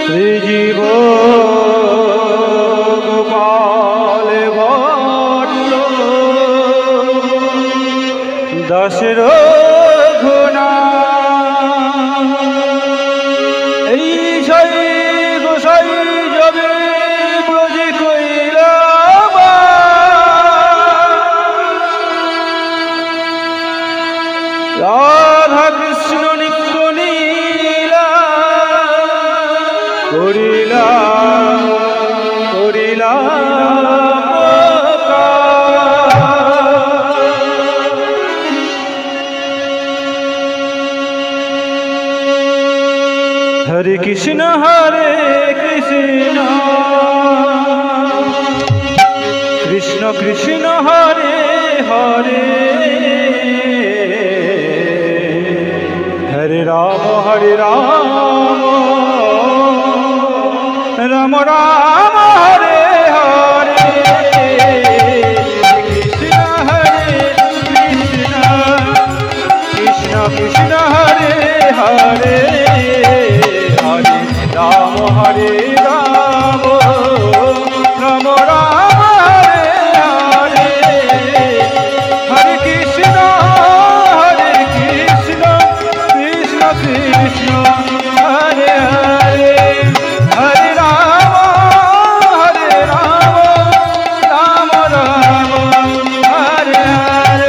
শ্রীজীব গোপাল ভট্ট দাসের ঘনা এই সাই গোসাই যাবে ব্রজে কইলা রাধা কৃষ্ণ নিত্য নীলা করিলা করিলা हरे कृष्ण कृष्ण कृष्ण हरे हरे हरे राम राम राम हरे हरे कृष्ण कृष्ण कृष्ण हरे हरे हरे राम राम राम हरे हरे हरे कृष्ण कृष्ण कृष्ण हरे हरे हरे राम राम राम हरे हरे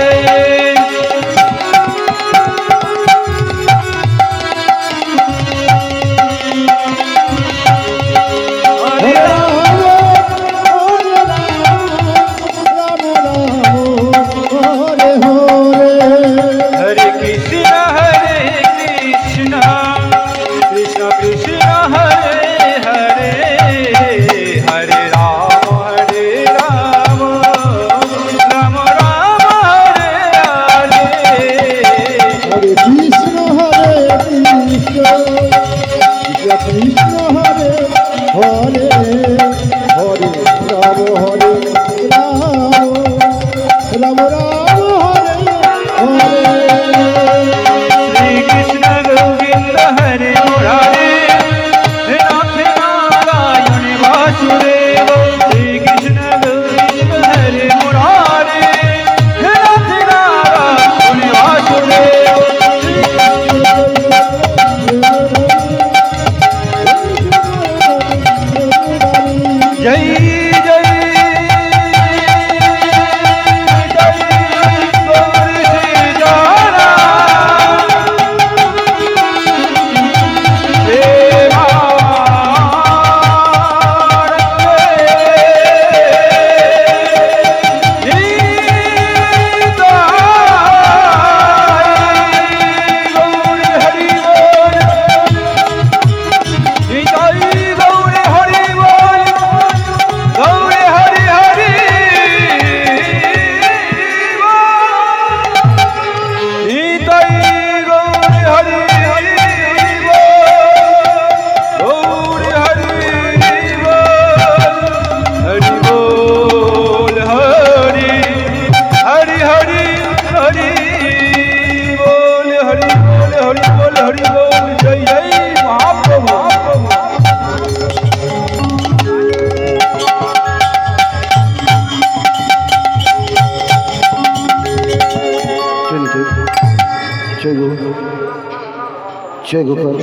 जय गोपाल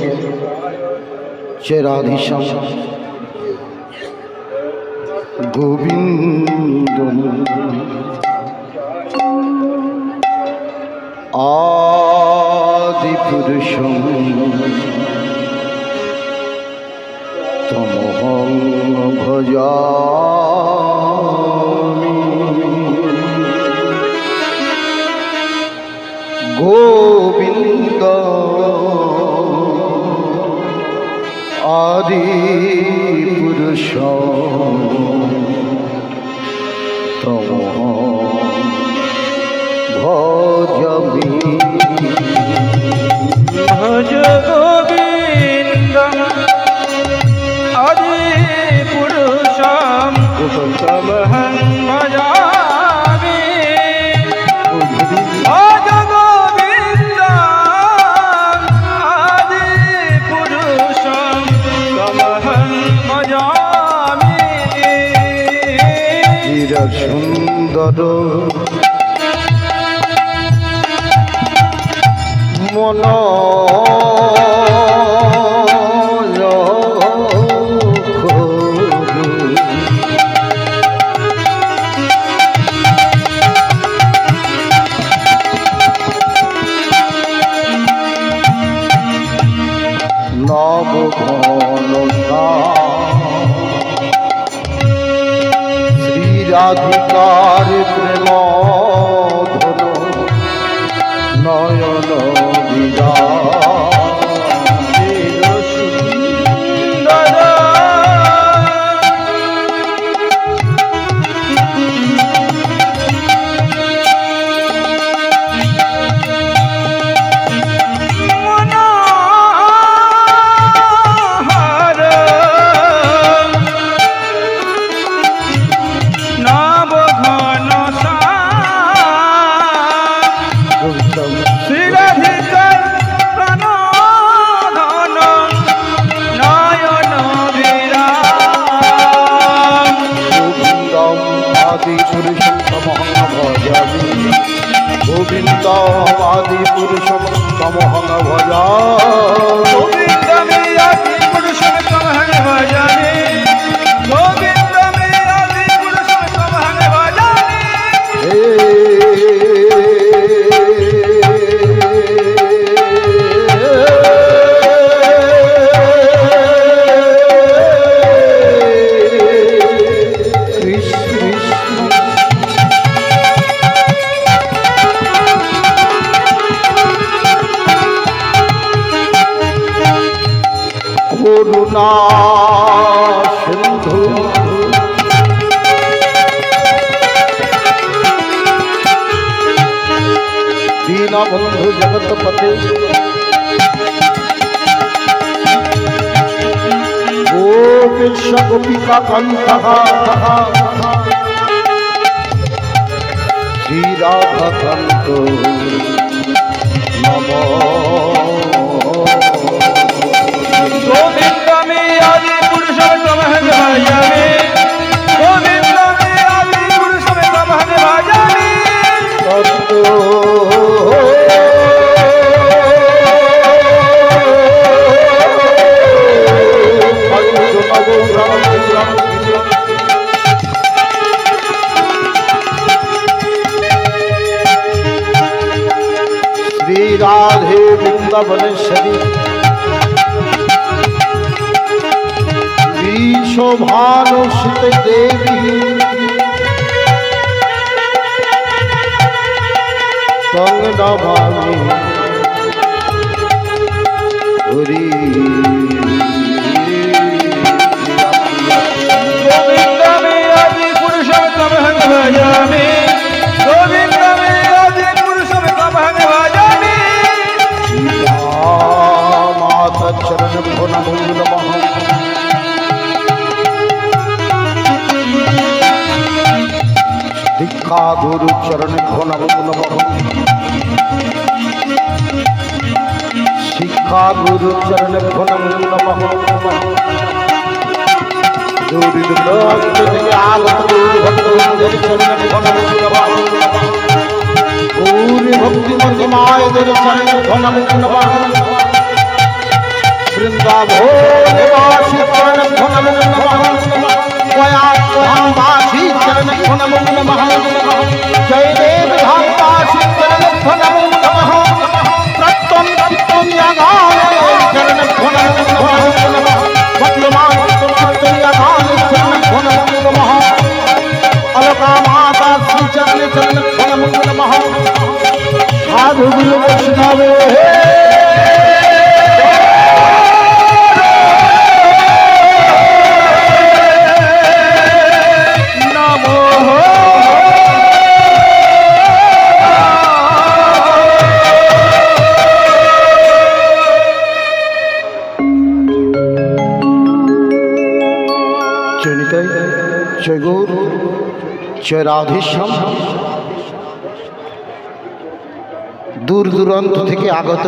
जय राधेश्याम गोविंद आदि पुरुषम तमहं भजामि गोविंद आदि पुरुष भजामि भज गोविंदम आदि पुरुषम तमहं भजामि সুন্দর মন নব শ্রী রাধিকার প্রেম ধন নয়ন বিরা गोविंदमादि पुरुषम तमहं भजामि गोविंदमादि पुरुषम तमहं भजामि गोविंदमादि पुरुषम तमहं भजामि करुणा सिंधु दीनबंधु जगतपते गोपीश गोपिका कंठ श्री राधा कंठ नमो गोविंदमादि पुरुषम तमहं भजामि गोविंदमादि पुरुषम तमहं भजामि श्री राधे वृंदावनेश्वरी शोभानुषित देवी तंग नमामि हरि गोविंदमादि पुरुषम तमहं भजामि गोविंदमादि पुरुषम तमहं भजामि माता चरण नमो नमः दीक्षा गुरु चरण नमो नमः शिक्षा गुरु चरण नमो नमः दूरी दुर्लभ आगत गुरु भक्त चरण नमो नमः पूरी भक्ति महिमाय दर्शन नमो नमः वृंदावन निवासी चरण नमो नमः वासी चरण नमो नमः जय देव धामवासी चरण नमो नमः प्रत्यं प्रत्यं यागान चरण नमो नमः वर्तमान प्रत्यं यागान चरण नमो नमः अलका माता श्री चरण नमो नमः साधु गुरु वैष्णव जय गौर जय राधेश्याम दूर दूराন্ত থেকে আগত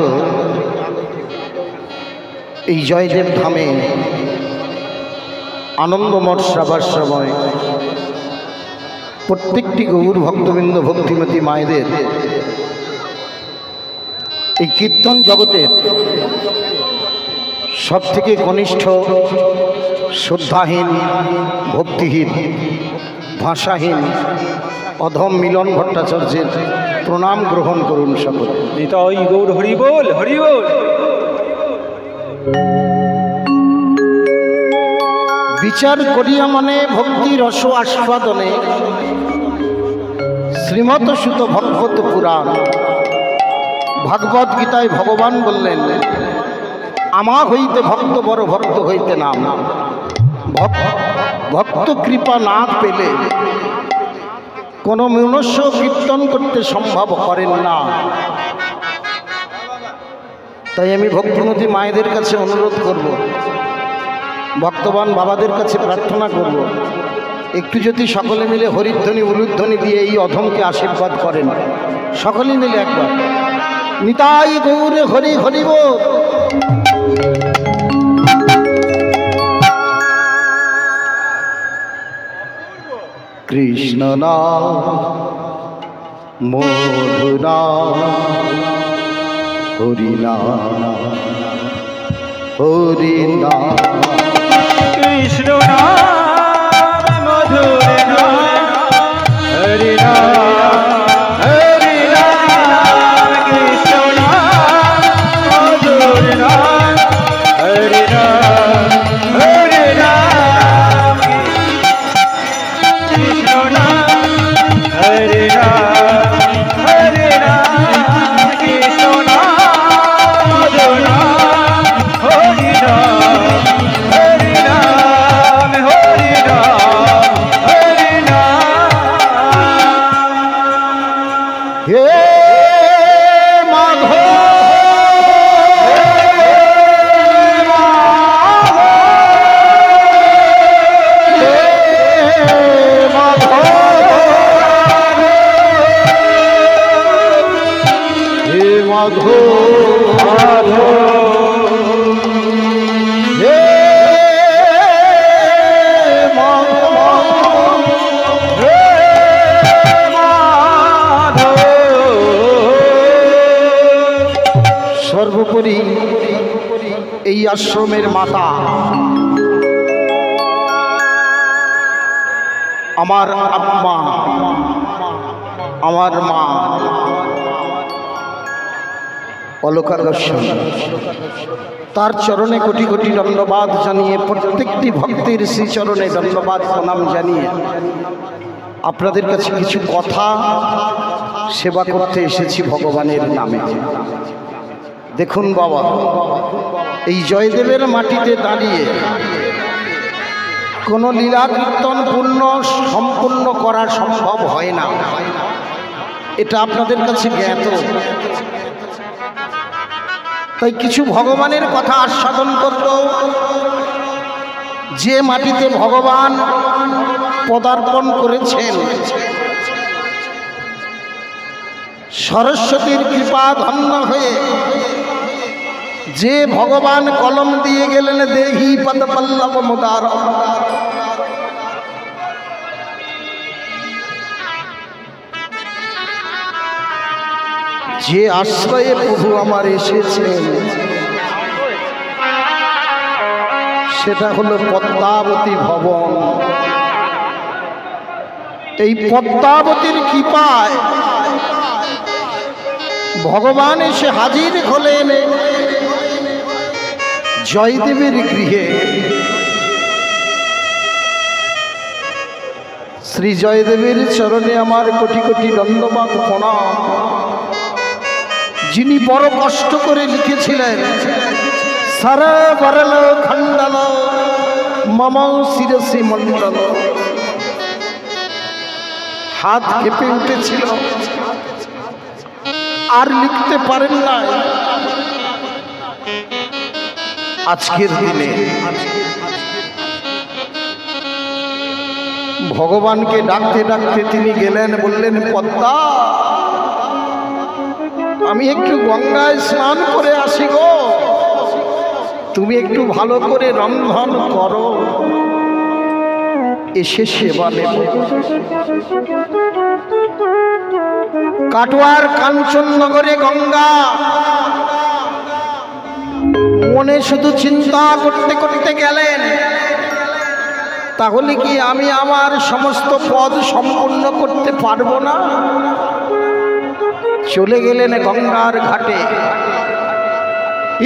এই জয়দেব ধামে আনন্দমঠ সভার সময় প্রত্যেকটি গৌর ভক্তবৃন্দ ভক্তিমতী মায়েদের এই কীর্তন জগতের সব থেকে কনিষ্ঠ শ্রদ্ধাহীন ভক্তিহীন ভাষাহীন অধম মিলন ভট্টাচার্যের প্রণাম গ্রহণ করুন সকলে। নিতাই গৌর হরি বল হরি বল। বিচার করিয়া মনে ভক্তি রস আস্বাদনে শ্রীমত সুত ভগবত পুরাণ ভাগবত গীতায় ভগবান বললেন, আমা হইতে ভক্ত বড় ভক্ত হইতে নাম। ভক্ত কৃপা না পেলে কোনো মনুষ্য কীর্তন করতে সম্ভব করেন না। তাই আমি ভক্তিমতী মায়েদের কাছে অনুরোধ করব, ভক্তবান বাবাদের কাছে প্রার্থনা করব, একটু যদি সকলে মিলে হরিধ্বনি উলুধ্বনি দিয়ে এই অধমকে আশীর্বাদ করেন। সকলে মিলে একবার নিতাই গৌরে হরি হরি বল। কৃষ্ণ নাম মধু নাম হরি নাম হরি নাম কৃষ্ণ নাম মধুর নাম হরি নাম হরি নাম কৃষ্ণ নাম মধুর নাম হরি নাম হরি নাম কৃষ্ণ নাম হরি নাম হরি নাম কৃষ্ণ নাম মধুর নাম হরি নাম হরি নাম হরি নাম হরি নাম। হে মাধব সর্বোপরি এই আশ্রমের মাতা আমার আম্মা, আমার মা অলকা গোস্বামী, তার চরণে কোটি কোটি দণ্ডবাদ জানিয়ে, প্রত্যেকটি ভক্তের শ্রীচরণে দণ্ডবাদ প্রণাম জানিয়ে আপনাদের কাছে কিছু কথা সেবা করতে এসেছি ভগবানের নামে। দেখুন বাবা, এই জয়দেবের মাটিতে দাঁড়িয়ে কোনো লীলা কীর্তন সম্পূর্ণ করা সম্ভব হয় না, এটা আপনাদের কাছে জ্ঞাত। তাই কিছু ভগবানের কথা আস্বাদন করব, যে মাটিতে ভগবান পদার্পণ করেছেন। সরস্বতীর কৃপা ধন্য হয়ে যে ভগবান কলম দিয়ে গেলেন, দেহি পদ পল্লব মুদার, যে আশ্রয়ে প্রভু আমার এসেছেন সেটা হলো পদ্মাবতী ভবন। এই পদ্মাবতীর কৃপায় ভগবান এসে হাজির হলেন জয়দেবের গৃহে। শ্রী জয়দেবের চরণে আমার কোটি কোটি দণ্ডবাদ প্রণাম। যিনি বড় কষ্ট করে লিখেছিলেন, সারা বরল খণ্ডল মম শিরসি মণ্ডল, হাত কেঁপে উঠেছিল, আর লিখতে পারেন না। আজকের দিনে ভগবানকে ডাকতে ডাকতে তিনি গেলেন, বললেন, পদ্মা আমি একটু গঙ্গায় স্নান করে আসি গো, তুমি একটু ভালো করে রন্ধন করো। এসে সেবা নেব। কাটোয়ার কাঞ্চননগরে গঙ্গা, মনে শুধু চিন্তা করতে করতে গেলেন, তাহলে কি আমি আমার সমস্ত পদ সম্পূর্ণ করতে পারবো না? চলে গেলেন গঙ্গার ঘাটে।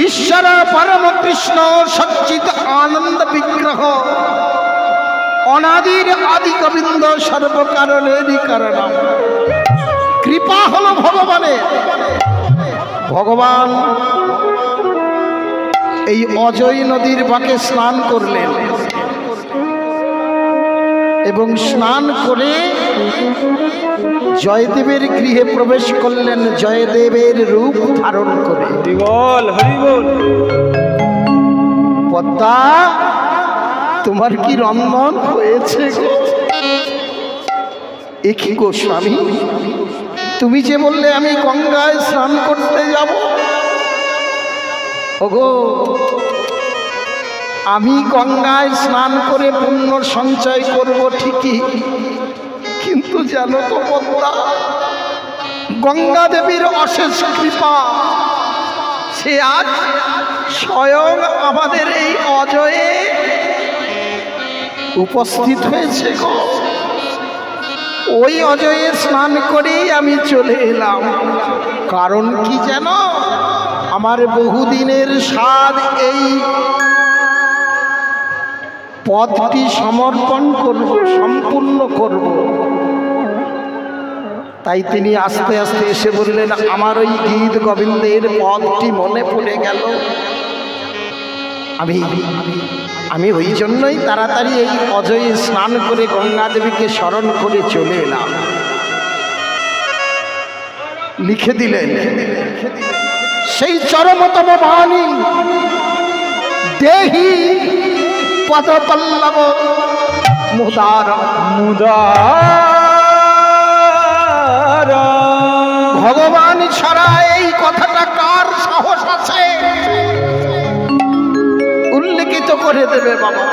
ঈশ্বর পরম কৃষ্ণ সচ্চিত আনন্দ বিগ্রহ, অনাদির আদি গোবিন্দ সর্বকারণেরই কারণ। কৃপা হলো ভগবানের। ভগবান এই অজয় নদীর বাঁকে স্নান করলেন এবং স্নান করে জয়দেবের গৃহে প্রবেশ করলেন, জয়দেবের রূপ ধারণ করে। পদ্মা, তোমার কি রন্ধন হয়েছে গো? এ কি গো স্বামী, তুমি যে বললে আমি গঙ্গায় স্নান করতে যাব। ওগো, আমি গঙ্গায় স্নান করে পুণ্য সঞ্চয় করব ঠিকই, কিন্তু জানো তো পদ্মা, গঙ্গা দেবীর অশেষ কৃপা, সে আজ স্বয়ং আমাদের এই অজয়ে উপস্থিত হয়েছে গো। ওই অজয়ে স্নান করেই আমি চলে এলাম। কারণ কি জানো? আমার বহুদিনের স্বাদ এই পদটি সমর্পণ করব, সম্পূর্ণ করব। তাই তিনি আস্তে আস্তে এসে বললেন, আমার ওই গীত গোবিন্দের পদটি মনে পড়ে গেল। আমি ওই জন্যই তাড়াতাড়ি এই অজয়ে স্নান করে গঙ্গা দেবীকে স্মরণ করে চলে এলাম। লিখে দিলেন সেই চরমতম বাণী, দেহি পদপল্লব মুদার মুদার। ভগবান ছাড়া এই কথাটা কার সাহস আছে? উল্লেখিত করে দেবে বাবা।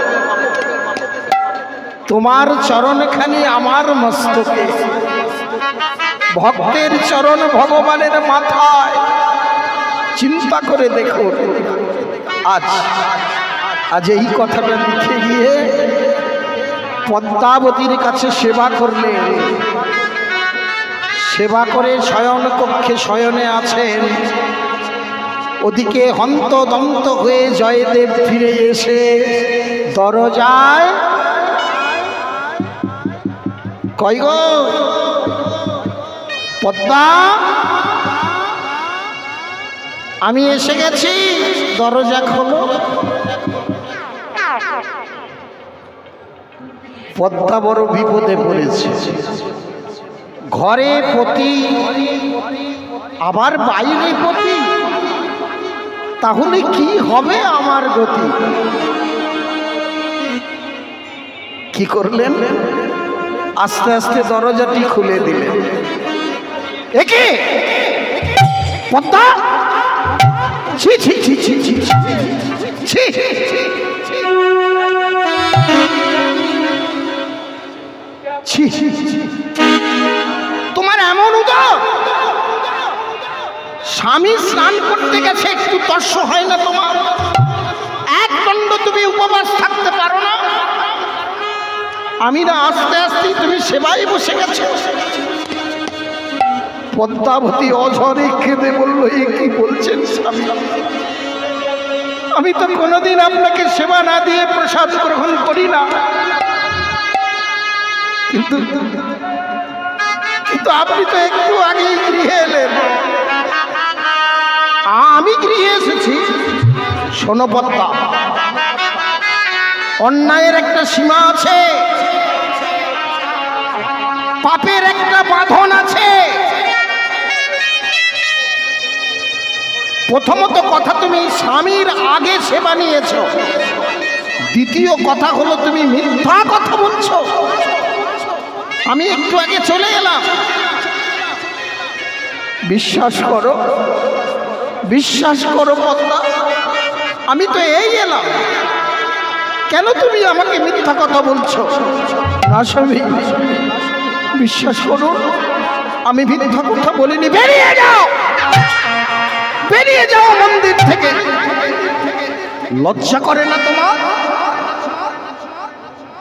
তোমার চরণখানি আমার মস্তকে, ভক্তের চরণ ভগবানের মাথায়। চিন্তা করে দেখো, আজ এই কথাটা লিখে গিয়ে পদ্মাবতীর কাছে সেবা করলেন। সেবা করে শয়ন কক্ষে শয়নে আছেন। ওদিকে হন্তদন্ত হয়ে জয়দেব ফিরে এসে দরজায়, কই গো পদ্মা, আমি এসে গেছি, দরজা খোলো। পদ্মা বড় বিপদে পড়েছে। ঘরে পতি, আবার বাইরে পতি, তাহলে কি হবে আমার গতি? কি করলেন? আস্তে আস্তে দরজাটি খুলে দিলেন। একে পদ্মা, ছি ছি ছি ছি ছি ছি, তোমার এমন উদর, স্বামী স্নান করতে গেছে, একটু তর্স হয় না তোমার? এক দণ্ড তুমি উপবাস থাকতে পারো না? আমি না আস্তে আস্তে তুমি সেবায় বসে গেছো। পদ্মাবতী অঝরে কেঁদে বলল, এ কি বলছেন স্বামী? আমি তো কোনোদিন আপনাকে সেবা না দিয়ে প্রসাদ গ্রহণ করি না, কিন্তু আপনি তো একটু আগেই গৃহে এলেন, আমি গৃহে এসেছি। শোনো পদ্মা, অন্যায়ের একটা সীমা আছে, পাপের একটা বাঁধন আছে। প্রথমত কথা, তুমি স্বামীর আগে সেবা নিয়েছ। দ্বিতীয় কথা হলো, তুমি মিথ্যা কথা বলছো। আমি একটু আগে চলে এলাম, বিশ্বাস করো, বিশ্বাস করো পদ্মা, আমি তো এই এলাম, কেন তুমি আমাকে মিথ্যা কথা বলছো? না স্বামী, বিশ্বাস করুন, আমি মিথ্যা কথা বলিনি। বেরিয়ে যাও, বেরিয়ে যাও মন্দির থেকে। লজ্জা করে না তোমার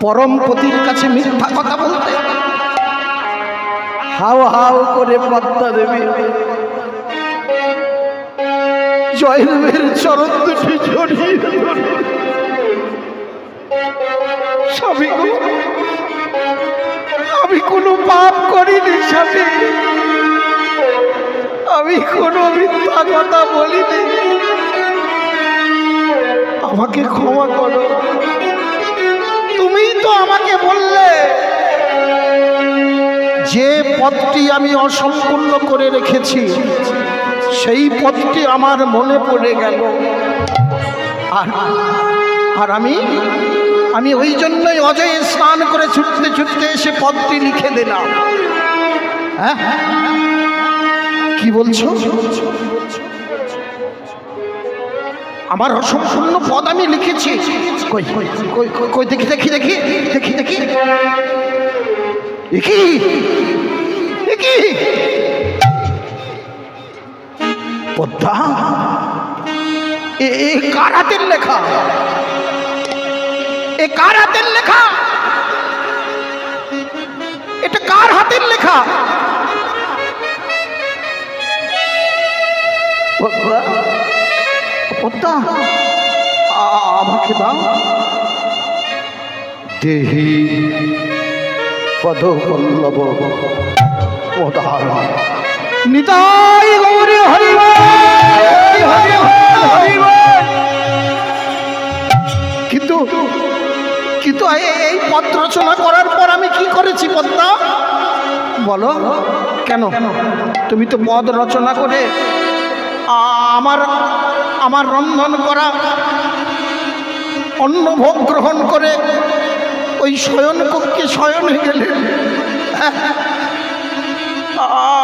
পরম পতির কাছে মিথ্যা কথা বলতে? হাও হাও করে পদ্মা দেবী জয়দেবের চরণ দুটি জড়িয়ে স্বামী গো, আমি কোনো পাপ করিনি স্বামী, আমি কোনো মিথ্যা কথা বলিনি, আমাকে ক্ষমা করো। তুমি তো আমাকে বললে যে পথটি আমি অসম্পূর্ণ করে রেখেছি সেই পথটি আমার মনে পড়ে গেল, আর আমি ওই জন্যই অজয়ে স্নান করে ছুটতে ছুটতে এসে পথটি লিখে দিলাম। হ্যাঁ, কি বলছো? আমার অসম্পূর্ণ পদ আমি লিখেছি? কই কই কই কই দেখি দেখি দেখি দেখি দেখি দেখি দেখি পদ্মা, এ কার হাতের লেখা? এ কার হাতের লেখা? এটা কার হাতের লেখা? পদ্মা, পদ্মা, আমাকে দাও। দেহি পদপল্লব পদার নিতাই গৌরী হরি হরি হরি। কিন্তু কিন্তু এই পদ রচনা করার পর আমি কি করেছি পদ্মা? বলো কেন? তুমি তো পদ রচনা করে আমার রন্ধন করা অন্ন ভোগ গ্রহণ করে ওই শয়ন কক্ষে শয়ন হয়ে গেলে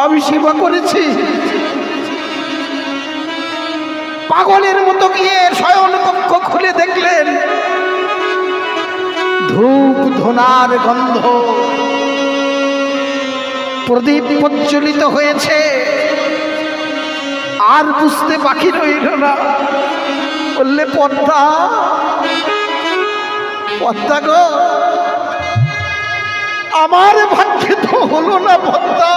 আমি সেবা করেছি। পাগলের মতো গিয়ে শয়ন কক্ষ খুলে দেখলেন ধূপ ধুনার গন্ধ, প্রদীপ প্রজ্বলিত হয়েছে, আর বুঝতে বাকি রইল না। বললে পদ্মা, পদ্মা গো, আমার ভাগ্যে তো হলো না পদ্মা,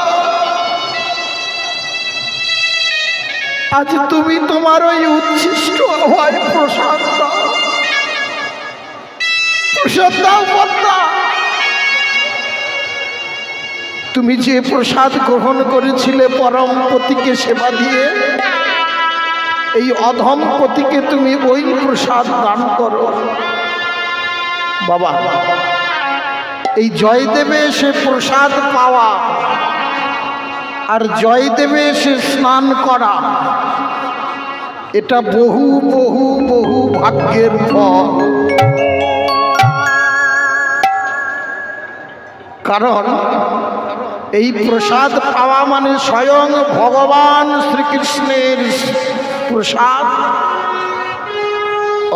আজ তুমি তোমার ওই উচ্ছিষ্ট হওয়ায় প্রসাদ দাও, প্রসাদ দাও পদ্মা। তুমি যে প্রসাদ গ্রহণ করেছিলে পরম পতিকে সেবা দিয়ে, এই অধম পতিকে তুমি ওই প্রসাদ দান করো। বাবা, এই জয়দেবে সে প্রসাদ পাওয়া আর জয়দেবে সে স্নান করা, এটা বহু বহু বহু ভাগ্যের ফল। কারণ এই প্রসাদ পাওয়া মানে স্বয়ং ভগবান শ্রীকৃষ্ণের প্রসাদ।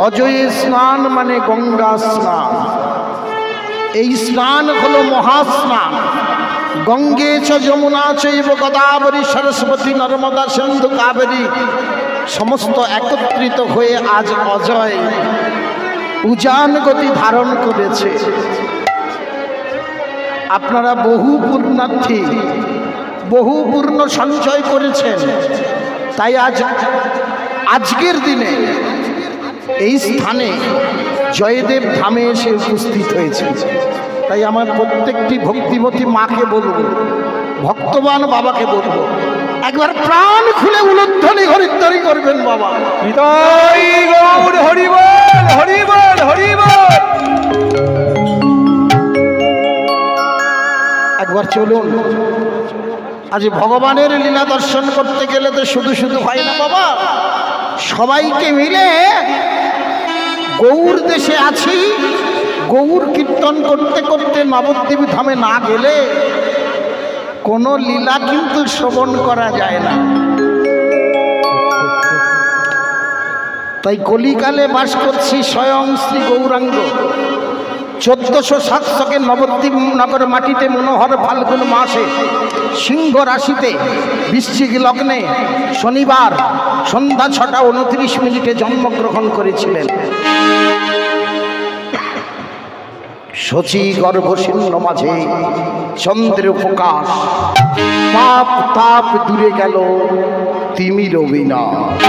অজয়ে স্নান মানে গঙ্গা স্নান, এই স্নান হলো মহাস্নান। গঙ্গে চ যমুনা চৈব গোদাবরী সরস্বতী নর্মদা সিন্ধু কাবেরী সমস্ত একত্রিত হয়ে আজ অজয় উজান গতি ধারণ করেছে। আপনারা বহু পুণ্যার্থী, বহু পূর্ণ সঞ্চয় করেছেন, তাই আজকের দিনে এই স্থানে জয়দেব ধামে এসে উপস্থিত হয়েছে। তাই আমার প্রত্যেকটি ভক্তিমতী মাকে বলবো, ভক্তবান বাবাকে বলবো, একবার প্রাণ খুলে উলুধ্বনি হরিধ্বনি করবেন বাবা। হৃদয় গৌর হরিবল হরিবল হরিবল। একবার চলুন, আজ ভগবানের লীলা দর্শন করতে গেলে তো শুধু শুধু হয় না বাবা, সবাইকে মিলে গৌর দেশে আছি, গৌর কীর্তন করতে করতে নবদ্বীপ ধামে না গেলে কোনো লীলা কিন্তু শ্রবণ করা যায় না। তাই কলিকালে বাস করছি স্বয়ং শ্রী গৌরাঙ্গ। 1407 শকে নবদ্বীপ নগর মাটিতে মনোহর ফাল্গুন মাসে সিংহ রাশিতে বৃশ্চিক লগ্নে শনিবার সন্ধ্যা 6:29 জন্মগ্রহণ করেছিলেন। শচী গর্ভশূন্য মাঝে চন্দ্র প্রকাশ, পাপ তাপ দূরে গেল তিমির অবিনাশ।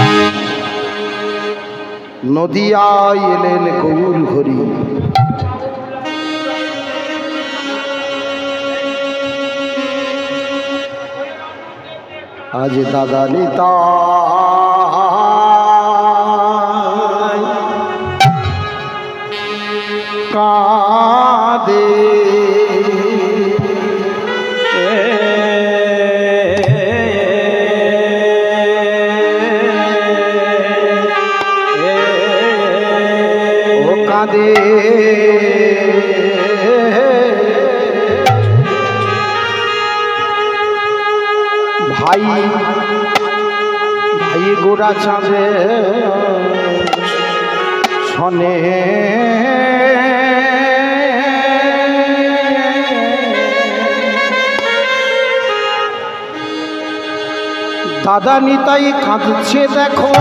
নদিয়ায় এলেন গৌর হরি, আজ দাদা নিতা কাঁদে, ও কাঁদে ভাই ভাই গোরা চাঁদে শনে দাদা নিতাই কাঁদছে দেখো,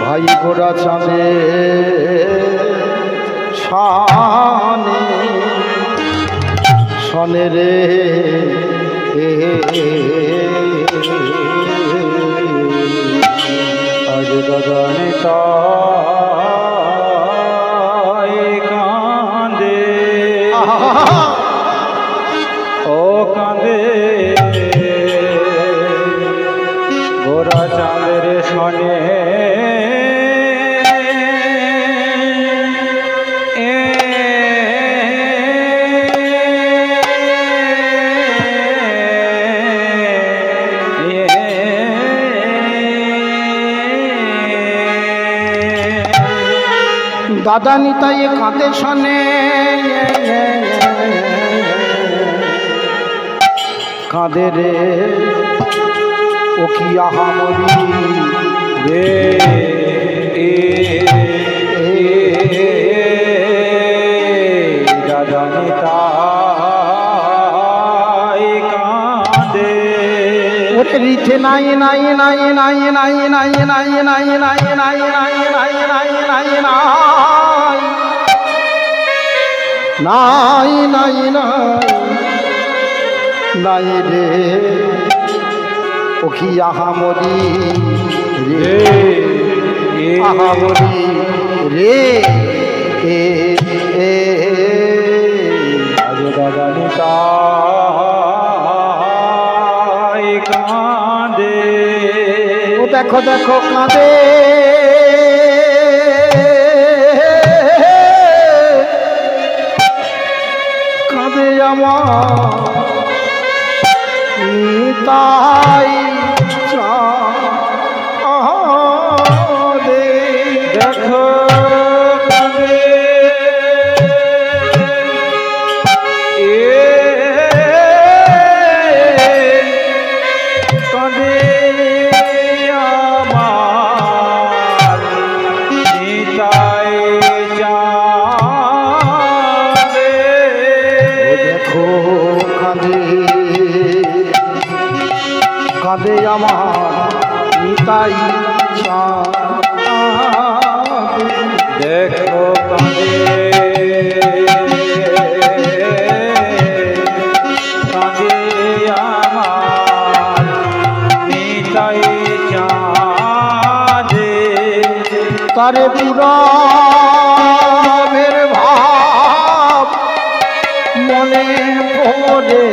ভাই গোরা চাঁদে শানে শনে রে, আজ দাদা নিতাই কাঁদে, ও কাঁদে গোরা চাঁদের শনে, দাদা নিতাই কাঁদে শনে, কাঁদে রে ও কি আহামরি রে, দাদা নিতাই কাঁদে, ওরে রিঠে নাই নাই নাই নাই নাই নাই নাই নাই নাই নাই নাই নাই নাই নাই নাই নাই নাই নাই রে ও কি আহামরি রে, আহামরি রে, আজ দাদা নিতাই কাঁদে, ও দেখো দেখো কাঁদে, কাঁদে আমার নিতাই চাঁদে, দেখো কাঁদে কাঁদে আমার নিতাই চাঁদে, দেখো কাঁদে কাঁদে আমার নিতাই চাঁদে, দেখো কাঁদে কাঁদে আমার নিতাই চাঁদে, তারে পুরাণের ভাব মনে পড়ে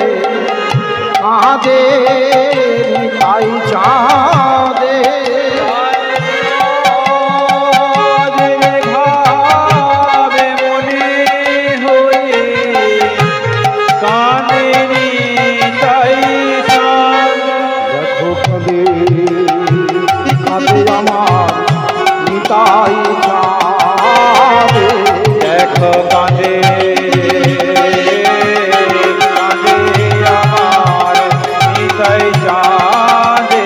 কাঁদে নিতাই চাঁদে, ভাবে মনে হয়ে কাঁদে নিতাই চাঁদে, দেখো কাঁদে কাঁদে আমার নিতাই চাঁদে, দেখো কাঁদে চাঁদে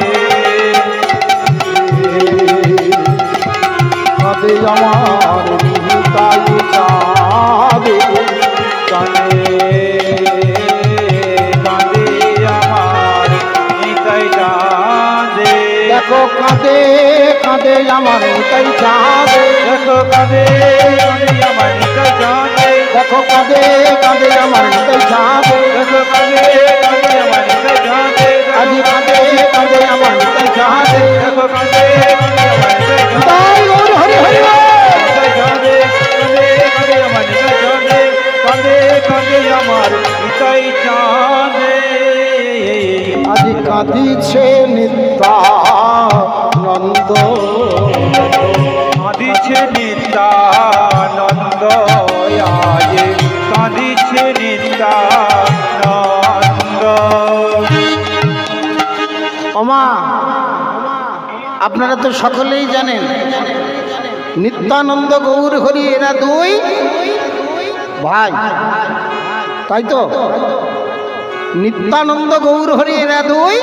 কাঁদে আমার নিতাই চাঁদে, দেখো কাঁদে কাঁদে আমার নিতাই চাঁদে, দেখো কাঁদে কাঁদে আমার নিতাই চাঁদে, দেখো কাঁদে কাঁদে আমার নিতাই চাঁদে, আজি কাঁদে কাঁদে আমার নিতাই চাঁদে। দেখো কাঁদে কাঁদে আমার নিতাই চাঁদে, তাই গৌর হরি হরি বল। নিতাই চাঁদে, কাঁদে কাঁদে আমার নিতাই চাঁদে, কাঁদে কাঁদে আমার নিতাই চাঁদে। আজি কাঁদিছে নিত্যানন্দ, কাঁদিছে নিত্যানন্দ, আজে কাঁদিছে নিত্যানন্দ। ওমা আপনারা তো সকলেই জানেন নিত্যানন্দ গৌর হরি এরা দুই ভাই, তাই তো? নিত্যানন্দ গৌর হরি এরা দুই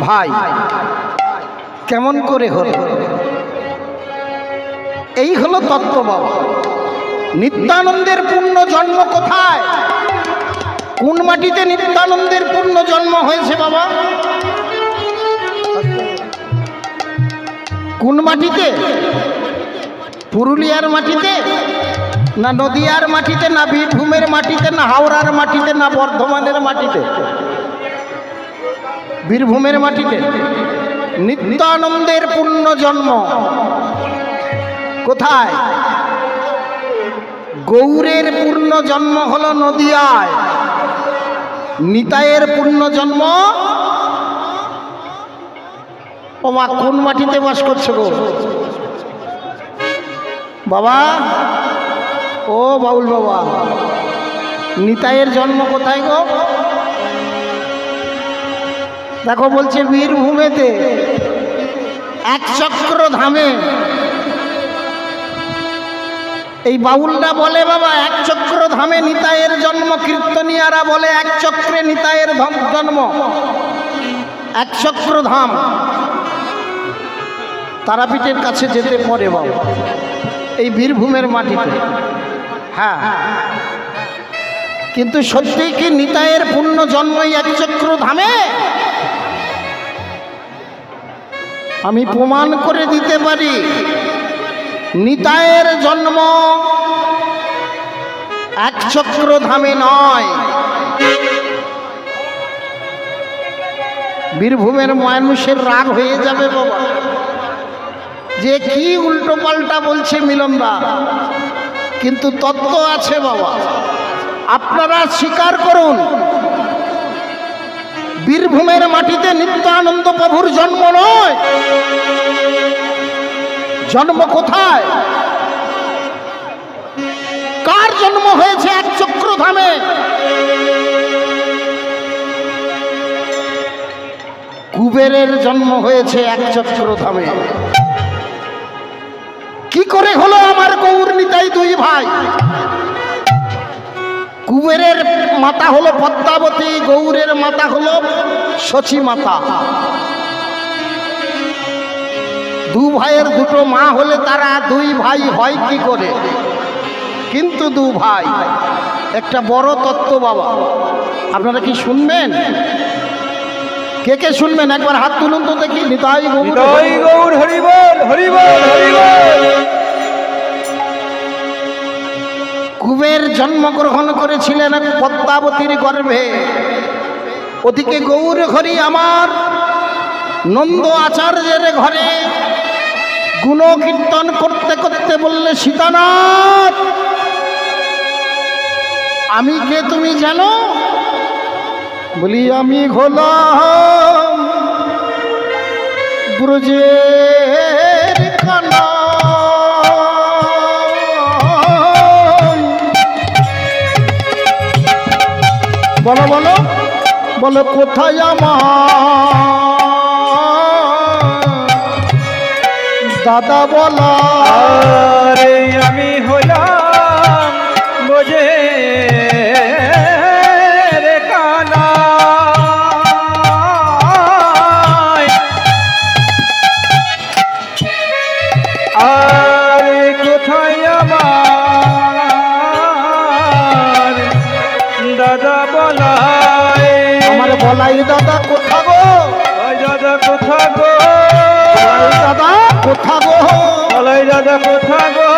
ভাই। কেমন করে হলো? এই হলো তত্ত্ব বাবা। নিত্যানন্দের পূর্ণ জন্ম কোথায়? কোন মাটিতে নিত্যানন্দের পূর্ণ জন্ম হয়েছে বাবা? কোন মাটিতে? পুরুলিয়ার মাটিতে, না নদিয়ার মাটিতে, না বীরভূমের মাটিতে, না হাওড়ার মাটিতে, না বর্ধমানের মাটিতে? বীরভূমের মাটিতে নিত্যানন্দের পূর্ণ জন্ম কোথায়? গৌরের পূর্ণ জন্ম হলো নদিয়ায়, নিতাইয়ের পূর্ণ জন্ম ওমা কোন মাটিতে বাস করছে গো বাবা? ও বাউল বাবা, নিতাইয়ের জন্ম কোথায় গো? দেখো বলছে বীরভূমেতে এক চক্র ধামে। এই বাউলরা বলে বাবা এক চক্র ধামে নিতাইয়ের জন্ম, কীর্তনিয়ারা বলে এক চক্রে নিতাইয়ের জন্ম। এক চক্র ধাম তারাপীঠের কাছে যেতে পড়ে বাবা, এই বীরভূমের মাটিতে। হ্যাঁ, কিন্তু সত্যি কি নিতাইয়ের পূর্ণ জন্মই এক চক্র ধামে? আমি প্রমাণ করে দিতে পারি নিতাইয়ের জন্ম এক চক্র ধামে নয়। বীরভূমের মানুষের রাগ হয়ে যাবে বাবা, যে কি উল্টো পাল্টা বলছে মিলনদা, কিন্তু তত্ত্ব আছে বাবা। আপনারা স্বীকার করুন, বীরভূমের মাটিতে নিত্যানন্দ প্রভুর জন্ম নয়। জন্ম কোথায়? কার জন্ম হয়েছে এক চক্র ধামে? কুবেরের জন্ম হয়েছে এক চক্র ধামে। কি করে হলো আমার গৌর নিতাই দুই ভাই? কুবেরের মাতা হলো পদ্মাবতী, গৌরের মাতা হলো শচী মাতা। দু ভাইয়ের দুটো মা হলে তারা দুই ভাই হয় কি করে? কিন্তু দু ভাই। একটা বড় তত্ত্ব বাবা, আপনারা কি শুনবেন? কে কে শুনবেন? একবার হাত তুলুন তো দেখি। নিতাই গৌর, নিতাই গৌর হরি বল, হরি বল, হরি বল। কুবের জন্মগ্রহণ করেছিলেন পদ্মাবতীর গর্ভে। ওদিকে গৌর হরি আমার নন্দ আচার্যের ঘরে গুণ কীর্তন করতে করতে বললে, সীতানাথ আমি কে তুমি জানো? বলি আমি হলাম ব্রজের কানা। বলো বলো বলো কোথায় আমার দাদা? বলা আরে আমি হলাম ব্রজের কানা। আরে কোথায় আমার দাদা বলাই? আমার বলাই দাদা কোথা গো? দাদা কোথা গো? দাদা দাদা কোথা গো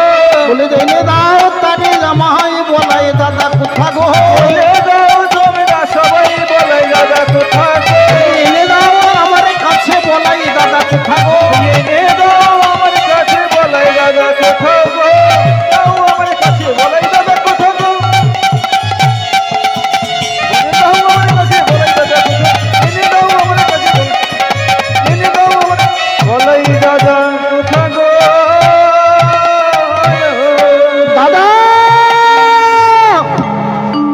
বলে এনে দাও তারে জামাই বলাই দাদা কোথা গো বলে দাও তোমরা সবাই বলাই দাদা কোথা গো এনে দাও আমার কাছে বলাই দাদা কোথা গো এনে দাও আমার কাছে বলাই দাদা কোথা গো দাও আমার কাছে বলাই দাদা কোথা গো বলে দাও আমার কাছে বলাই দাদা কোথা এনে দাও আমার কাছে এনে দাও আমার বলাই দাদা কোথা গো দাদা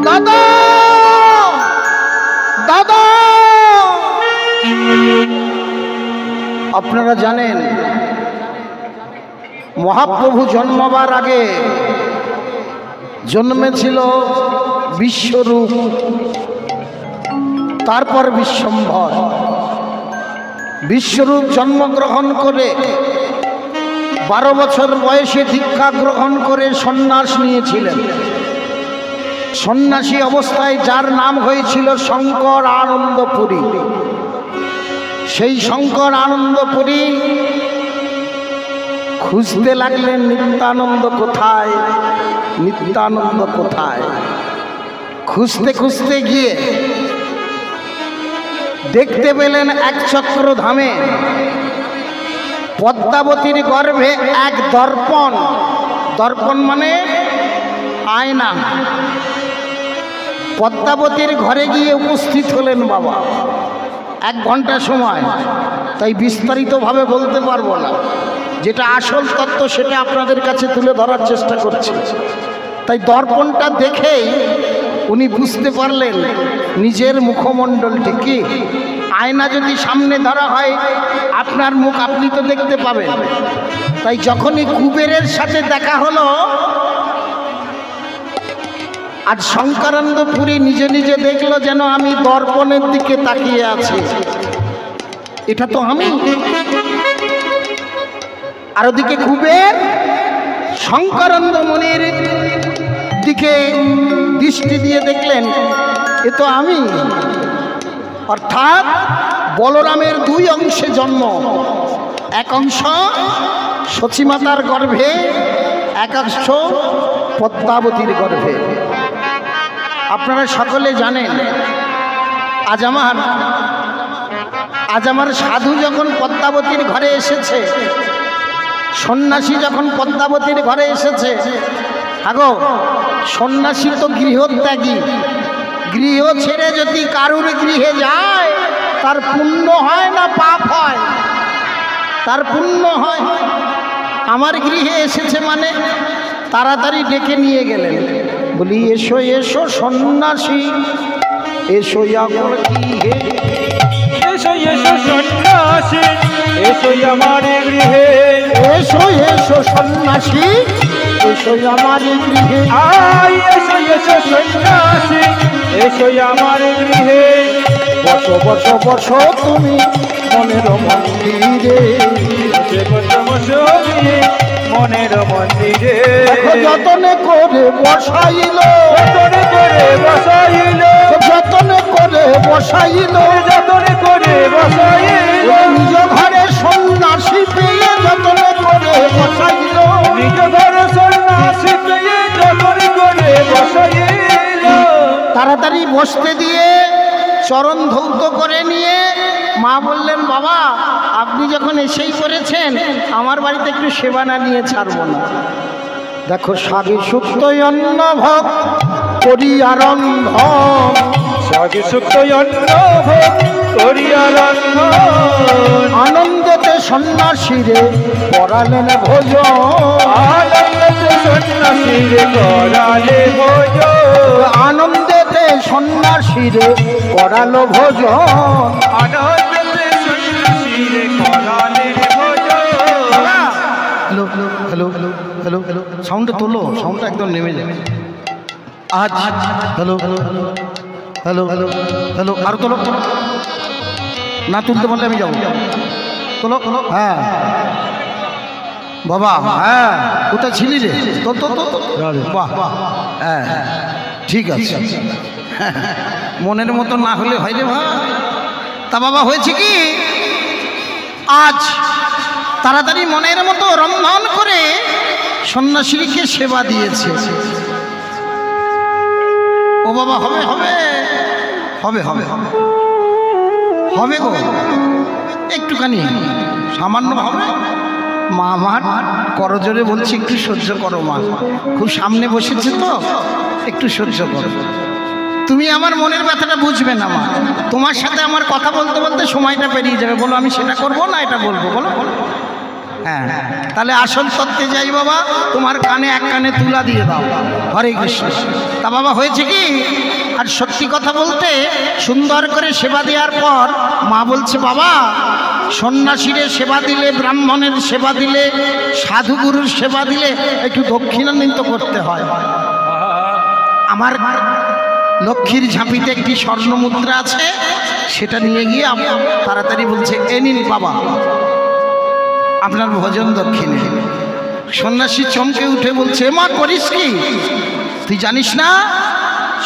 দাদা দাদা আপনারা জানেন মহাপ্রভু জন্মাবার আগে জন্মেছিল বিশ্বরূপ, তারপর বিশ্বম্ভর। বিশ্বরূপ জন্মগ্রহণ করে 12 বছর বয়সে দীক্ষা গ্রহণ করে সন্ন্যাস নিয়েছিলেন। সন্ন্যাসী অবস্থায় যার নাম হয়েছিল শঙ্কর আনন্দপুরী। সেই শঙ্কর আনন্দপুরী খুঁজতে লাগলেন নিত্যানন্দ কোথায়, নিত্যানন্দ কোথায়। খুঁজতে খুঁজতে গিয়ে দেখতে পেলেন একচক্র ধামে পদ্মাবতীর গর্ভে এক দর্পণ। দর্পণ মানে আয়না। পদ্মাবতীর ঘরে গিয়ে উপস্থিত হলেন বাবা। 1 ঘন্টা সময়, তাই বিস্তারিতভাবে বলতে পারবো না। যেটা আসল তত্ত্ব সেটা আপনাদের কাছে তুলে ধরার চেষ্টা করছি। তাই দর্পণটা দেখেই উনি বুঝতে পারলেন নিজের মুখমণ্ডলটি কি। আয়না যদি সামনে ধরা হয় আপনার মুখ আপনি তো দেখতে পাবেন। তাই যখনই কুবেরের সাথে দেখা হলো, আর শঙ্করানন্দপুরী নিজে নিজে দেখলো যেন আমি দর্পণের দিকে তাকিয়ে আছি, এটা তো আমি। আর ওদিকে কুবের শঙ্করানন্দ মুনির দিকে দৃষ্টি দিয়ে দেখলেন এ তো আমি। অর্থাৎ বলরামের 2 অংশে জন্ম। এক অংশ সচিমাতার গর্ভে, এক অংশ পদ্মাবতীর গর্ভে। আপনারা সকলে জানেন আজ আমার সাধু যখন পদ্মাবতীর ঘরে এসেছে, সন্ন্যাসী যখন পদ্মাবতীর ঘরে এসেছে, আগো সন্ন্যাসী তো গৃহত্যাগী। গৃহ ছেড়ে যদি কারুর গৃহে যায় তার পুণ্য হয় না পাপ হয়? তার পুণ্য হয়। আমার গৃহে এসেছে মানে তাড়াতাড়ি ডেকে নিয়ে গেলেন। বলি এসো এসো সন্ন্যাসী, এসো আমার গৃহে, এসো এসো সন্ন্যাসী, এসো আমার গৃহে। এসো এসো সন্ন্যাসী, এসো আমার গৃহে। আয় এসো এসো সন্ন্যাসী, এসো আমার গৃহে। বসো বসো বসো তুমি মনের মন্দিরে, বসো বসো তুমি মনের মন্দিরে। যতনে করে বসাইল, যতনে করে বসাইল, যতনে করে বসাইল, যতনে করে বসাইল। নিজ ঘরে সন্ন্যাসী পেয়ে যতনে করে বসাইল, নিজ ঘরে সন্ন্যাসী পেয়ে যতনে করে বসাইল। তাড়াতাড়ি বসতে দিয়ে চরণ ধৌত করে নিয়ে মা বললেন বাবা আপনি যখন এসেই করেছেন আমার বাড়িতে একটু সেবা না নিয়ে ছাড়বো না। দেখো সাগে সুক্ত অন্ন ভোগ করিয়া রন্ধন, সাগে সুক্ত অন্ন ভোগ করিয়া রন্ধন। আনন্দেতে সন্ন্যাসীরে করালেন ভোজন, আনন্দেতে সন্ন্যাসীরে করালে ভোজন। আনন্দেতে সন্ন্যাসীরে করালো ভোজন। আনন্দেতে সন্ন্যাসীরে করালে ভোজন। Hello hello hello hello hello, সাউন্ডটা তোলো, সাউন্ডটা একদম নেমে যাবে। আজ hello hello hello hello hello, আরো তোলো। না তুলতে পারলে আমি যাবো। তোলো তোলো। হ্যাঁ বাবা, হ্যাঁ কোথায় ছিলি রে? তো তো তো বাহ, হ্যাঁ ঠিক আছে। মনের মতো না হলে হয় রে ভাই। তা বাবা হয়েছে কি, আজ তাড়াতাড়ি মনের মতো রন্ধন করে সন্ন্যাসীকে সেবা দিয়েছে। ও বাবা, হবে হবে হবে হবে হবে গো, একটুখানি সামান্য হবে। মা আমার করজোরে বলছি, একটু সহ্য করো মা, খুব সামনে বসেছে তো, একটু সহ্য করো। তুমি আমার মনের ব্যথাটা বুঝবে না মা, তোমার সাথে আমার কথা বলতে বলতে সময়টা পেরিয়ে যাবে। বলো আমি সেটা করবো না এটা বলবো, বলো বলো। হ্যাঁ, তাহলে আসল সত্যে যাই বাবা, তোমার কানে এক কানে তুলা দিয়ে দাও। হরে কৃষ্ণ। তা বাবা হয়েছে কি, আর সত্যি কথা বলতে সুন্দর করে সেবা দেওয়ার পর মা বলছে, বাবা সন্ন্যাসীরে সেবা দিলে, ব্রাহ্মণের সেবা দিলে, সাধুগুরুর সেবা দিলে একটু দক্ষিণান্বিত করতে হয়। আমার লক্ষ্মীর ঝাঁপিতে একটি স্বর্ণ মুদ্রা আছে, সেটা নিয়ে গিয়ে তাড়াতাড়ি বলছে, এ নিন বাবা আপনার ভোজন দক্ষিণে। সন্ন্যাসী চমকে উঠে বলছে, মা করিস কি, তুই জানিস না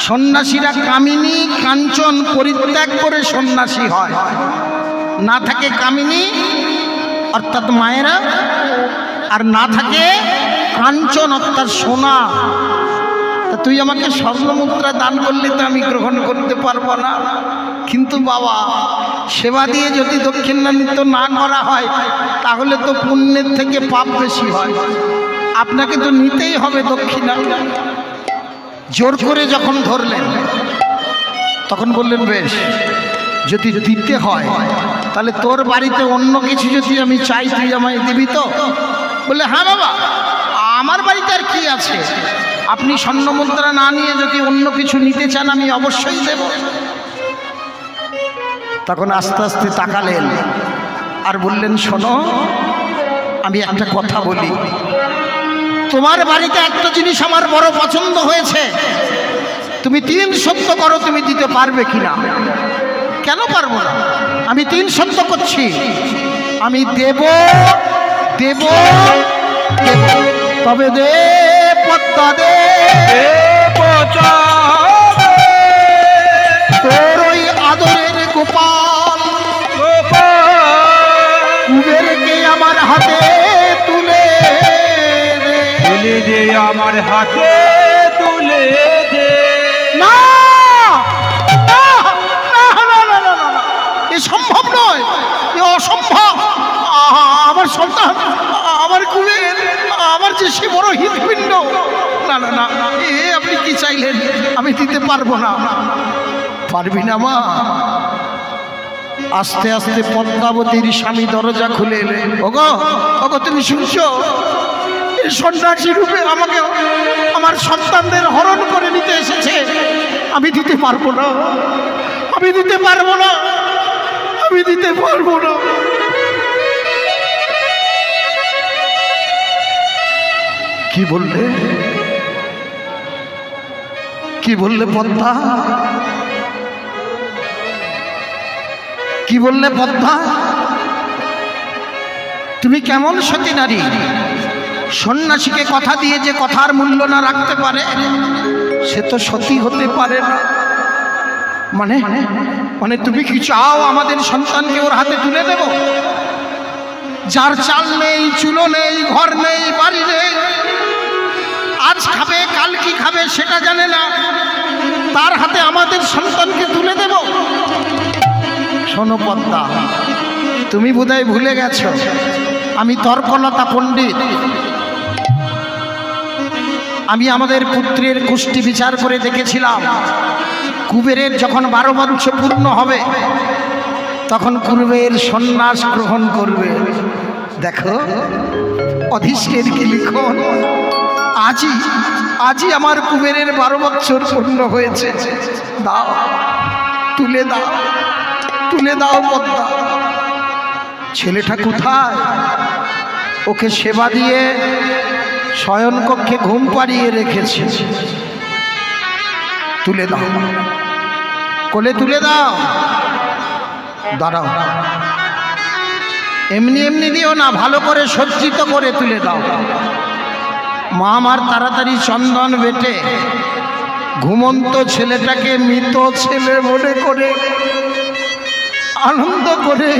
সন্ন্যাসীরা কামিনী কাঞ্চন পরিত্যাগ করে সন্ন্যাসী হয়। না থাকে কামিনী অর্থাৎ মায়েরা, আর না থাকে কাঞ্চন অর্থাৎ সোনা। তা তুই আমাকে স্বর্ণ মুদ্রা দান করলে তো আমি গ্রহণ করতে পারবো না, কিন্তু বাবা সেবা দিয়ে যদি দক্ষিণান্বিত না করা হয় তাহলে তো পুণ্যের থেকে পাপ বেশি হয়, আপনাকে তো নিতেই হবে দক্ষিণা। জোর করে যখন ধরলেন তখন বললেন, বেশ যদি দিতে হয় তাহলে তোর বাড়িতে অন্য কিছু যদি আমি চাই তুই আমায় দিবি তো? বলে, হ্যাঁ বাবা, আমার বাড়িতে আর কি আছে, আপনি স্বর্ণ মুদ্রা না নিয়ে যদি অন্য কিছু নিতে চান আমি অবশ্যই দেব। তখন আস্তে আস্তে তাকালেন আর বললেন, শোনো আমি একটা কথা বলি, তোমার বাড়িতে একটা জিনিস আমার বড় পছন্দ হয়েছে, তুমি 3 সত্য করো, তুমি দিতে পারবে কিনা? কেন পারবো না, আমি 3 সত্য করছি, আমি দেব দেব দেব, তবে দে পদ্মা দে, তোর ওই আদরের গোপাল কুবেরকে আমার হাতে তুলে দে, আমার হাতে তুলে দে। না এ সম্ভব নয়, এ অসম্ভব। আমার সন্তান, আমার কুবের, আমার যে সে বড় হৃৎপিণ্ড, না না না, এ আপনি কি চাইলেন, আমি দিতে পারবো না। পারবি না মা? আস্তে আস্তে পদ্মাবতীর স্বামী দরজা খুলে এলেন। ওগো ওগো, তুমি শুনছো? এই সন্ন্যাসী রূপে আমাকে আমার সন্তানদের হরণ করে নিতে এসেছে, আমি দিতে পারবো না, আমি দিতে পারবো না, আমি দিতে পারবো না। কি বললে, কি বললে পদ্মা, কি বললে পদ্মা? তুমি কেমন সতী নারী, সন্ন্যাসীকে কথা দিয়ে যে কথার মূল্য না রাখতে পারে সে তো সতী হতে পারে না। মানে মানে তুমি কি চাও আমাদের সন্তানকে ওর হাতে তুলে দেব? যার চাল নেই, চুলো নেই, ঘর নেই, বাড়ি নেই, আজ খাবে কাল কি খাবে সেটা জানে না, তার হাতে আমাদের সন্তানকে তুলে দেব? শোনো পদ্মা, তুমি বোধহয় ভুলে গেছো আমি তর্কলতা পণ্ডিত। আমি আমাদের পুত্রের কুষ্টি বিচার করে দেখেছিলাম, কুবেরের যখন 12 বছর পূর্ণ হবে তখন কুবের সন্ন্যাস গ্রহণ করবে। দেখো অধিষ্ঠের কি লিখন, আজই আজই আমার কুবেরের 12 বছর পূর্ণ হয়েছে। দাও, তুলে দাও, তুলে দাও পদ্মা। ছেলেটা কোথায়? ওকে সেবা দিয়ে শয়ন কক্ষে ঘুম পাড়িয়ে রেখেছে। তুলে দাও, কোলে তুলে দাও। দাঁড়াও, এমনি এমনি দিও না, ভালো করে সজ্জিত করে তুলে দাও। মা আমার তাড়াতাড়ি চন্দন বেটে ঘুমন্ত ছেলেটাকে মৃত ছেলে মনে করে আনন্দ করে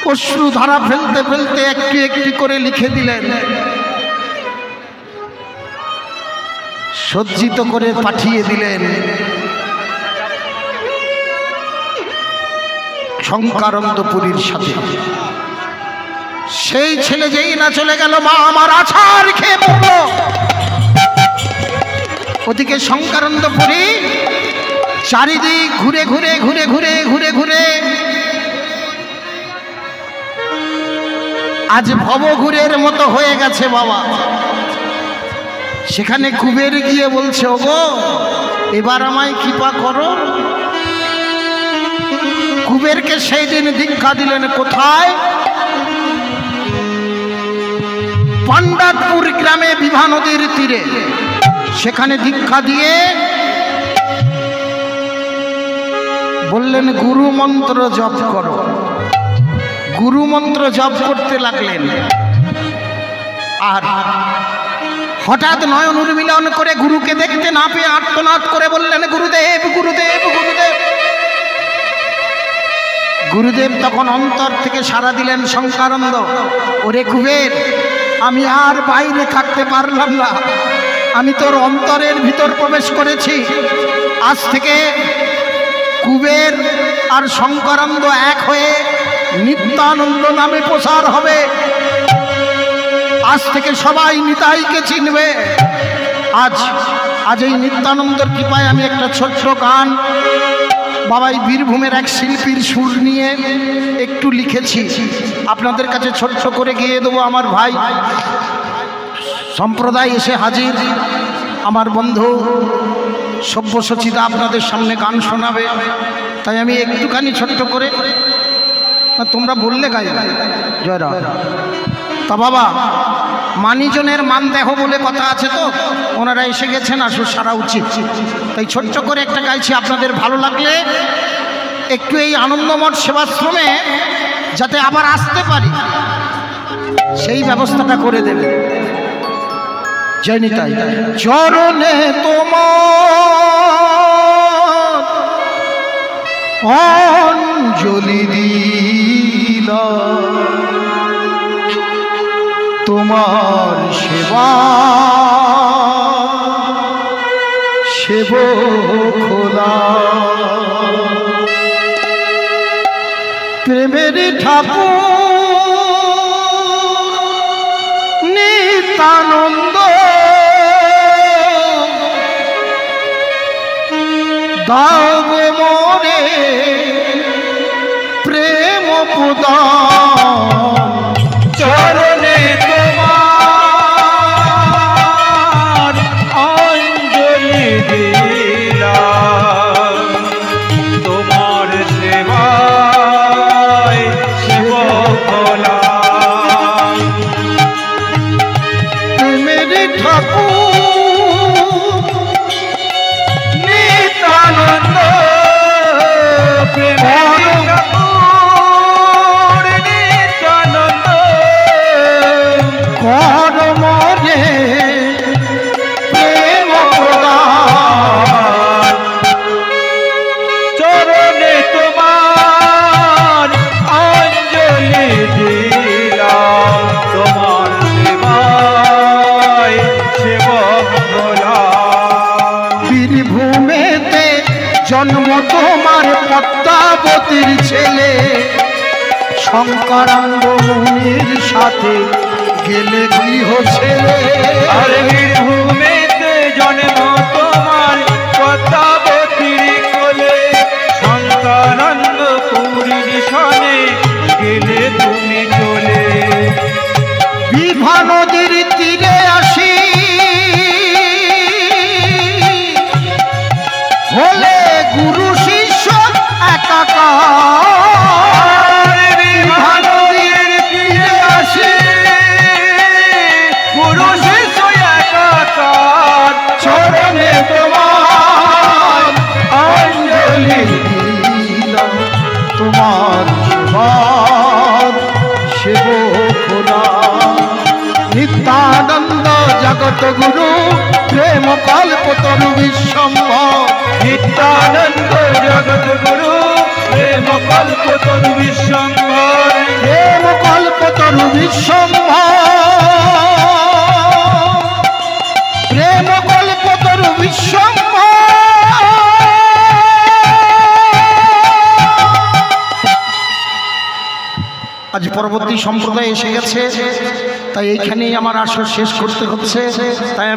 অশ্রু ধারা ফেলতে ফেলতে একটি একটি করে লিখে দিলেন, সজ্জিত করে পাঠিয়ে দিলেন শঙ্করানন্দপুরীর সাথে। সেই ছেলে যেই না চলে গেল, মা আমার আছাড় খেয়ে পড়ল। ওদিকে শঙ্করানন্দপুরী চারিদিক ঘুরে ঘুরে ঘুরে ঘুরে ঘুরে ঘুরে আজ ভবঘুরের মতো হয়ে গেছে বাবা। সেখানে কুবের গিয়ে বলছে, ওগো এবার আমায় কৃপা করো। কুবেরকে সেই দিন দীক্ষা দিলেন কোথায়? পাণ্ডাতপুর গ্রামে বিভা নদীর তীরে। সেখানে দীক্ষা দিয়ে বললেন গুরু মন্ত্র জপ করো। গুরু মন্ত্র জপ করতে লাগলেন। আর হঠাৎ নয়ন উন্মিলন করে গুরুকে দেখতে না পেয়ে আর্তনাদ করে বললেন, গুরুদেব গুরুদেব গুরুদেব। গুরুদেব তখন অন্তর থেকে সাড়া দিলেন, শঙ্করানন্দ ওরে কুবের, আমি আর বাইরে থাকতে পারলাম না, আমি তোর অন্তরের ভিতর প্রবেশ করেছি। আজ থেকে কুবের আর শঙ্করানন্দ এক হয়ে নিত্যানন্দ নামে প্রসার হবে। আজ থেকে সবাই নিতাইকে চিনবে। আজ এই নিত্যানন্দের কৃপায় আমি একটা ছোট্ট গান বাবাই বীরভূমের এক শিল্পীর সুর নিয়ে একটু লিখেছি, আপনাদের কাছে ছোট্ট করে গিয়ে দেবো। আমার ভাই সম্প্রদায় এসে হাজির, আমার বন্ধু সব্যসচিদা আপনাদের সামনে গান শোনাবে, তাই আমি একটুখানি ছোট্ট করে, তোমরা বললে গাই জয়রা। তা বাবা মানিজনের মান দেহ বলে কথা আছে, তো ওনারা এসে গেছেন, আসলে সারা উচিত, তাই ছোট্ট করে একটা গাইছি। আপনাদের ভালো লাগলে একটু এই আনন্দমঠ সেবাশ্রমে যাতে আবার আসতে পারি সেই ব্যবস্থাটা করে দেবে। জয় নিতাই। চরণে তোমার অঞ্জলি দিলা, তোমার সেবা সেবকলা, প্রেমের ঠাকুর নিত্যানন্দ দাও গো মোরে প্রেম প্রদান। চরণে তোমার অঞ্জলি দিলাম, তোমার সেবায় সেবক হলাম। প্রেমের ঠাকুর নিত্যানন্দ প্রেমের ঠাকুর নিত্যানন্দ কর মরে প্রেম প্রদান। চরণে তোমার অঞ্জলি দিলাম, তোমার সেবায় সেবক হলাম। বীরভূমেতে জন্ম তোমার পদ্মাবতীর ছেলে, শঙ্করানন্দ মুনির সাথে গেলে গৃহ ছেলে। আর বীরভূমেতে জন্ম তোমার পদ্মাবতীর কোলে, শঙ্করানন্দপুরীর সনে গেলে তুমি চলে। বিভা নদীর তীরে আসি হলে গুরু শিষ্য একাকার। বিভা নদীর তীরে আসি গুরু শিষ্য একাকার, চরণে তোমার অঞ্জলি দিলাম, তোমার সেবার সেবক হলাম। নিত্যানন্দ জগত গুরু প্রেম কল্পতরু বিশ্বম্ভর। নিত্যানন্দ জগৎ গুরু প্রেম কল্পতরু বিশ্বম্ভর। প্রেম কল্পতরু বিশ্বম্ভর, প্রেম কল্পতরু বিশ্বম্ভর। আজ পরবর্তী সম্প্রদায় এসে গেছে, তাই এইখানেই আমার আসর শেষ করতে হচ্ছে। তাই